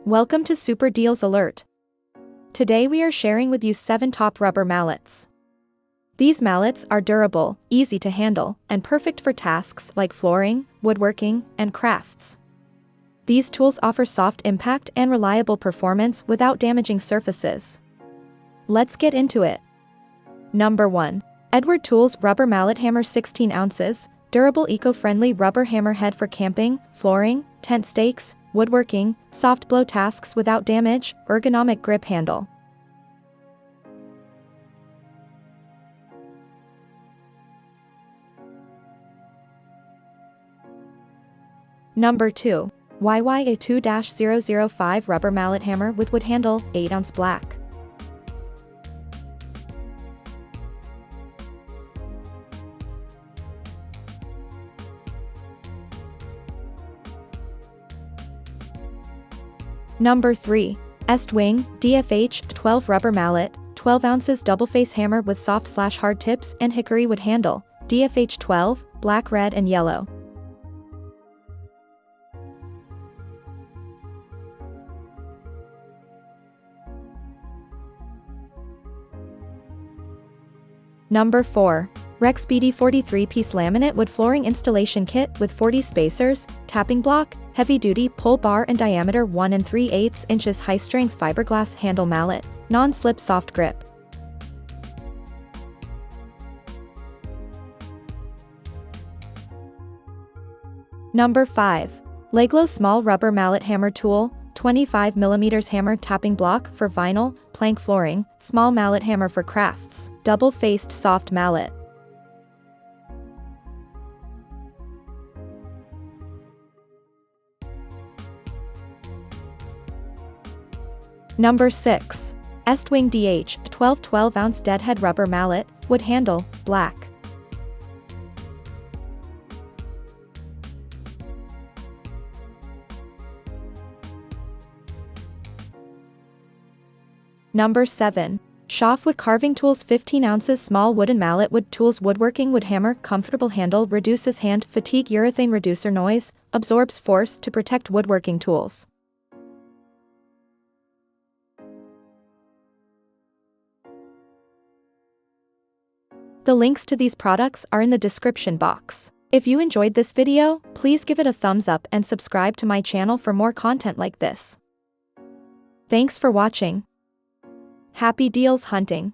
Welcome to Super Deals Alert. Today we are sharing with you 7 top rubber mallets. These mallets are durable, easy to handle, and perfect for tasks like flooring, woodworking, and crafts. These tools offer soft impact and reliable performance without damaging surfaces. Let's get into it. Number 1. Edward Tools Rubber Mallet Hammer 16 ounces, durable eco-friendly rubber hammer head for camping, flooring, tent stakes, woodworking, soft blow tasks without damage, ergonomic grip handle. Number 2. YYA 2-005 Rubber Mallet Hammer with Wood Handle, 8-ounce black. Number 3. Estwing, DFH 12 Rubber Mallet, 12 ounces double face hammer with soft/hard tips and hickory wood handle, DFH 12, black, red and yellow. Number 4. REXBETI 43-piece laminate wood flooring installation kit with 40 spacers, tapping block, heavy-duty pull bar and diameter 1 3/8 inches high-strength fiberglass handle mallet, non-slip soft grip. Number 5. Leglo small rubber mallet hammer tool, 25 mm hammer tapping block for vinyl, plank flooring, small mallet hammer for crafts, double-faced soft mallet. Number 6. Estwing DH 12-ounce Deadhead rubber mallet, wood handle, black. Number 7. Schaff Wood Carving Tools 15 ounces small wooden mallet wood tools woodworking wood hammer comfortable handle reduces hand fatigue urethane reducer noise, absorbs force to protect woodworking tools. The links to these products are in the description box. If you enjoyed this video, please give it a thumbs up and subscribe to my channel for more content like this. Thanks for watching. Happy deals hunting!